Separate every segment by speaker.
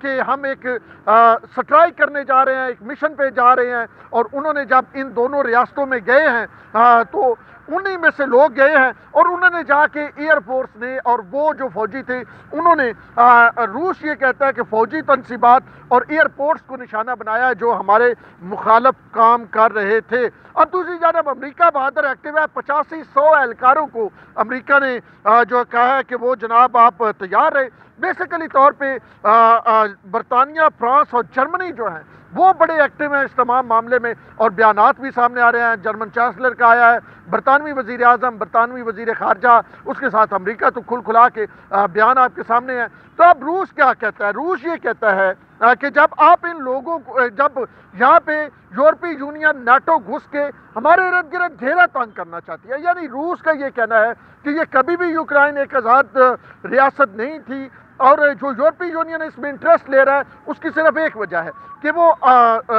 Speaker 1: کہ ہم ایک سٹرائک کرنے جا رہے ہیں، ایک مشن پہ جا رہے ہیں، اور انہوں نے جب ان دونوں ریاستوں میں گئے ہیں تو انہی میں سے لوگ گئے ہیں، اور انہوں نے جا کے ایئر فورس نے اور وہ جو فوجی تھے انہوں نے روس یہ کہتا ہے کہ فوجی تنصیبات اور ایئرپورٹس کو نشانہ بنایا جو ہمارے مخالف کام کر رہے تھے۔ اب دوسری جانب امریکہ بہادر ایکٹیو ہے، 85-100 اہلکاروں کو امریکہ نے جو کہا ہے کہ وہ جناب آپ تیار رہے۔ بیسیکلی طور پہ برطانیہ، فرانس اور جرمنی جو ہیں وہ بڑے ایکٹیو ہیں اس تمام معاملے میں، اور بیانات بھی سامنے آ رہے ہیں۔ جرمن چانسلر کا آیا ہے، برطانوی وزیر اعظم، برطانوی وزیر خارجہ، اس کے ساتھ امریکہ تو کھل کھلا کے بیان آپ کے سامنے ہے۔ تو اب روس کیا کہتا ہے؟ روس یہ کہتا ہے کہ جب آپ ان لوگوں کو، جب یہاں پہ یورپی یونین نیٹو گھس کے ہمارے ارد گرد گھیرا تنگ کرنا چاہتی ہے، یعنی روس کا یہ کہنا ہے کہ یہ کبھی بھی یوکرائن ایک آزاد ریاست نہیں تھی، اور جو یورپی یونین اس میں انٹرسٹ لے رہا ہے اس کی صرف ایک وجہ ہے کہ وہ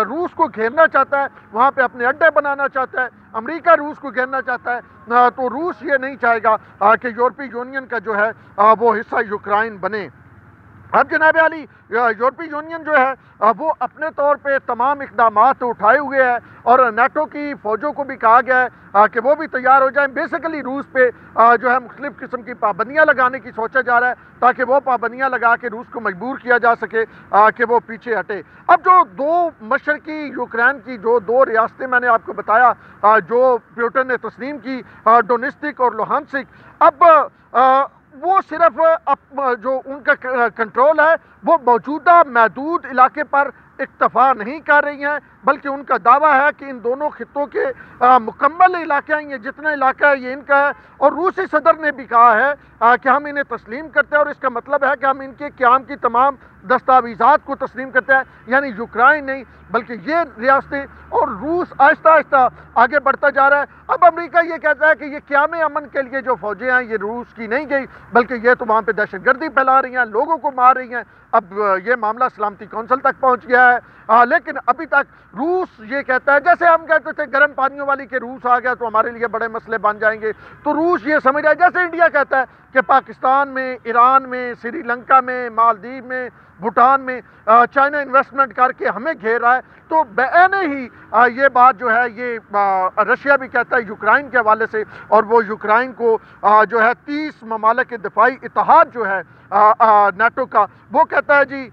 Speaker 1: روس کو گھیرنا چاہتا ہے، وہاں پہ اپنے اڈے بنانا چاہتا ہے۔ امریکہ روس کو گھیرنا چاہتا ہے، تو روس یہ نہیں چاہے گا کہ یورپی یونین کا جو ہے وہ حصہ یوکرائن بنے۔ اب جناب علی، یورپی یونین جو ہے وہ اپنے طور پہ تمام اقدامات اٹھائے ہوئے ہے، اور نیٹو کی فوجوں کو بھی کہا گیا ہے کہ وہ بھی تیار ہو جائیں۔ بیسیکلی روس پہ جو ہے مختلف قسم کی پابندیاں لگانے کی سوچا جا رہا ہے تاکہ وہ پابندیاں لگا کے روس کو مجبور کیا جا سکے کہ وہ پیچھے ہٹے۔ اب جو دو مشرقی یوکرین کی جو دو ریاستیں میں نے آپ کو بتایا جو پیوٹن نے تسلیم کی، ڈونیسٹک اور لوہانسک، اب وہ صرف جو ان کا کنٹرول ہے وہ موجودہ محدود علاقے پر اکتفا نہیں کر رہی ہیں، بلکہ ان کا دعویٰ ہے کہ ان دونوں خطوں کے مکمل علاقے ہیں، یہ جتنا علاقہ ہے یہ ان کا ہے، اور روسی صدر نے بھی کہا ہے کہ ہم انہیں تسلیم کرتے ہیں، اور اس کا مطلب ہے کہ ہم ان کے قیام کی تمام دستاویزات کو تسلیم کرتے ہیں، یعنی یوکرائن نہیں بلکہ یہ ریاستیں، اور روس آہستہ آہستہ آگے بڑھتا جا رہا ہے۔ اب امریکہ یہ کہتا ہے کہ یہ قیام امن کے لیے جو فوجیں ہیں یہ روس کی نہیں گئی، بلکہ یہ تو وہاں پہ دہشت گردی پھیلا رہی ہیں، لوگوں کو مار رہی ہیں۔ اب یہ معاملہ سلامتی کونسل تک پہنچ گیا ہے، لیکن ابھی تک روس یہ کہتا ہے، جیسے ہم کہتے تھے گرم پانیوں والی کہ روس آ گیا تو ہمارے لیے بڑے مسئلے بن جائیں گے، تو روس یہ سمجھ رہا ہے جیسے انڈیا کہتا ہے کہ پاکستان میں، ایران میں، سری لنکا میں، مالدیو میں، بھوٹان میں چائنا انویسٹمنٹ کر کے ہمیں گھیر رہا ہے، تو بعین ہی یہ بات جو ہے یہ رشیا بھی کہتا ہے یوکرائن کے حوالے سے، اور وہ یوکرائن کو جو ہے 30 ممالک کے دفاعی اتحاد جو ہے نیٹو کا، وہ کہتا ہے جی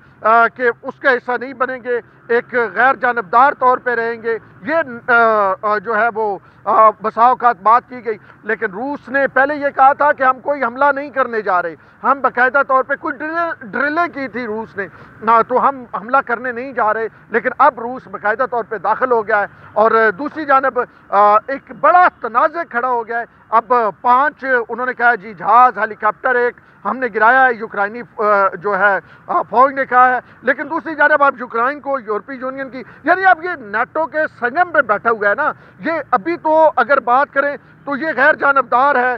Speaker 1: کہ اس کا حصہ نہیں بنیں گے، ایک غیر جانبدار طور پہ رہیں گے۔ یہ جو ہے وہ بسا اوقات بات کی گئی، لیکن روس نے پہلے یہ کہا تھا کہ ہم کوئی حملہ نہیں کرنے جا رہے، ہم باقاعدہ طور پہ کچھ ڈرلیں کی تھی روس نے، تو ہم حملہ کرنے نہیں جا رہے، لیکن اب روس باقاعدہ طور پہ داخل ہو گیا ہے، اور دوسری جانب ایک بڑا تنازع کھڑا ہو گیا ہے۔ اب 5 انہوں نے کہا جی جہاز، ہیلی کاپٹر ایک ہم نے گرایا ہے، یوکرائنی جو ہے فوج نے کہا ہے، لیکن دوسری جانب اب یوکرائن کو یورپی یونین کی، یعنی اب یہ نیٹو کے سنگم پہ بیٹھا ہوا ہے نا، یہ ابھی تو اگر بات کریں تو یہ غیر جانبدار ہے،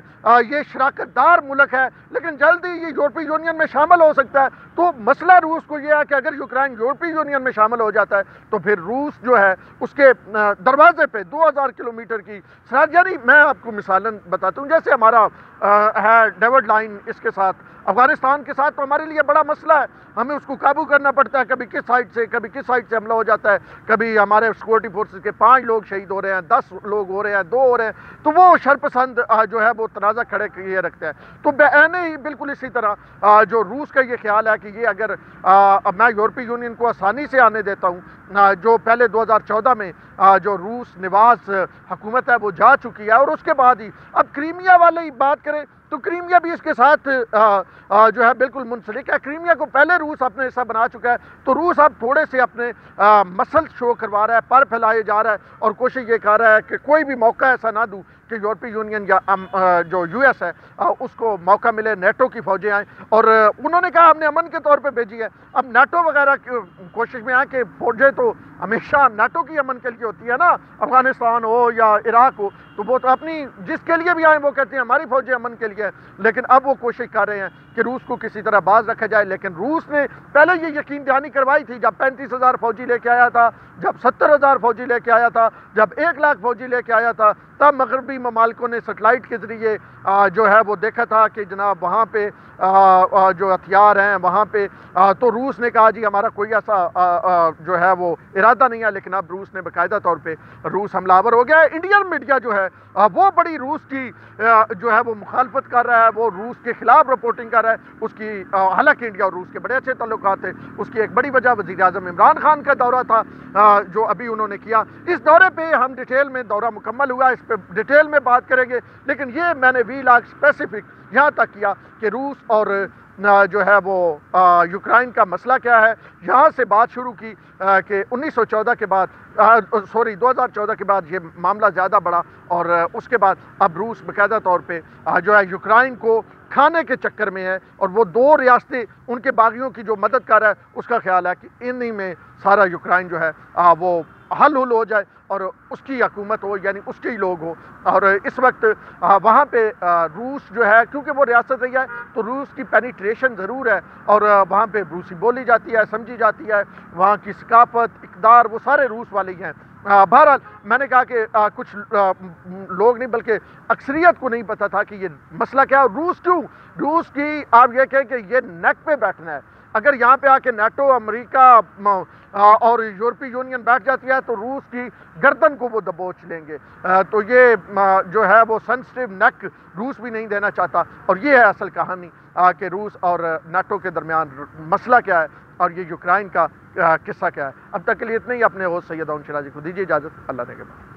Speaker 1: یہ شراکت دار ملک ہے، لیکن جلدی یہ یورپی یونین میں شامل ہو سکتا ہے۔ تو مسئلہ روس کو یہ ہے کہ اگر یوکرائن یورپی یونین میں شامل ہو جاتا ہے تو پھر روس جو ہے اس کے دروازے پہ 2000 کلومیٹر کی سرحد، یعنی میں آپ کو مثالاً بتاتا ہوں، جیسے ہمارا ہے ڈیوڈ لائن، اس کے ساتھ افغانستان کے ساتھ تو ہمارے لیے بڑا مسئلہ ہے، ہمیں اس کو قابو کرنا پڑتا ہے، کبھی کس سائڈ سے کبھی کس سائڈ سے حملہ ہو جاتا ہے، کبھی ہمارے سیکورٹی فورسز کے 5 لوگ شہید ہو رہے ہیں، 10 لوگ ہو رہے ہیں، 2 ہو رہے ہیں، تو وہ شرپسند جو ہے وہ تنازع کھڑے کیے رکھتے ہیں۔ تو بعین ہی بالکل اسی طرح جو روس کا یہ خیال ہے کہ یہ اگر میں یورپی یونین کو آسانی سے آنے دیتا ہوں، جو پہلے 2014 میں جو روس نواز حکومت ہے وہ جا چکی ہے، اور اس کے بعد ہی اب کرائمیا والی بات کریں تو کرائمیا بھی اس کے ساتھ جو ہے بالکل منسلک ہے۔ کرائمیا کو پہلے روس اپنے حصہ بنا چکا ہے، تو روس اب تھوڑے سے اپنے مسل شو کروا رہا ہے، پر پھیلائے جا رہا ہے، اور کوشش یہ کر رہا ہے کہ کوئی بھی موقع ایسا نہ دوں کہ یورپی یونین یا جو یو ایس ہے اس کو موقع ملے، نیٹو کی فوجیں آئیں، اور انہوں نے کہا ہم نے امن کے طور پہ بھیجی ہے۔ اب نیٹو وغیرہ کوشش میں آئے کہ فوجیں تو ہمیشہ نیٹو کی امن کے لیے ہوتی ہے نا، افغانستان ہو یا عراق ہو، تو وہ تو اپنی جس کے لیے بھی آئیں وہ کہتے ہیں ہماری فوجیں امن کے لیے، لیکن اب وہ کوشش کر رہے ہیں کہ روس کو کسی طرح باز رکھا جائے۔ لیکن روس نے پہلے یہ یقین دہانی کروائی تھی، جب 35,000 فوجی لے کے آیا تھا، جب 70,000 فوجی لے کے آیا تھا، جب 1 لاکھ فوجی لے کے آیا تھا، تب مغربی ممالکوں نے سیٹلائٹ کے ذریعے جو ہے وہ دیکھا تھا کہ جناب وہاں پہ جو ہتھیار ہیں وہاں پہ، تو روس نے کہا جی ہمارا کوئی ایسا جو ہے وہ ارادہ نہیں ہے، لیکن اب روس نے باقاعدہ طور پہ روس حملہ آور ہو گیا ہے۔ انڈین میڈیا جو ہے وہ بڑی روس کی جو ہے وہ مخالفت کر رہا ہے، وہ روس کے خلاف رپورٹنگ کر رہا ہے۔ اس کی حالانکہ انڈیا اور روس کے بڑے اچھے تعلقات تھے، اس کی ایک بڑی وجہ وزیر اعظم عمران خان کا دورہ تھا جو ابھی انہوں نے کیا۔ اس دورے پہ ہم ڈیٹیل میں، دورہ مکمل ہوا، اس پہ ڈیٹیل میں بات کریں گے، لیکن یہ میں نے وی لاگ اسپیسیفک یہاں تک کیا کہ روس اور جو ہے وہ یوکرائن کا مسئلہ کیا ہے، یہاں سے بات شروع کی کہ 1914 کے بعد 2014 کے بعد یہ معاملہ زیادہ بڑھا، اور اس کے بعد اب روس باقاعدہ طور پہ جو ہے یوکرائن کو کھانے کے چکر میں ہے، اور وہ 2 ریاستیں ان کے باغیوں کی جو مدد کر رہا ہے، اس کا خیال ہے کہ انہی میں سارا یوکرائن جو ہے وہ حل ہو جائے اور اس کی حکومت ہو، یعنی اس کے ہی لوگ ہو۔ اور اس وقت وہاں پہ روس جو ہے، کیونکہ وہ ریاست رہی ہے تو روس کی پینیٹریشن ضرور ہے، اور وہاں پہ روسی بولی جاتی ہے، سمجھی جاتی ہے، وہاں کی ثقافت، اقدار، وہ سارے روس والے ہی ہیں۔ بہرحال میں نے کہا کہ کچھ لوگ نہیں بلکہ اکثریت کو نہیں پتا تھا کہ یہ مسئلہ کیا ہے، روس کیوں، روس کی آپ یہ کہیں کہ یہ نیک پہ بیٹھنا ہے۔ اگر یہاں پہ آ کے نیٹو، امریکہ اور یورپی یونین بیٹھ جاتی ہے تو روس کی گردن کو وہ دبوچ لیں گے، تو یہ جو ہے وہ سینسٹیو نیک روس بھی نہیں دینا چاہتا، اور یہ ہے اصل کہانی کہ روس اور نیٹو کے درمیان مسئلہ کیا ہے اور یہ یوکرائن کا قصہ کیا ہے۔ اب تک کے لیے اتنا ہی، اپنے ہوسٹ سید داؤن شیرازی کو دیجیے اجازت، اللہ نے کے بعد۔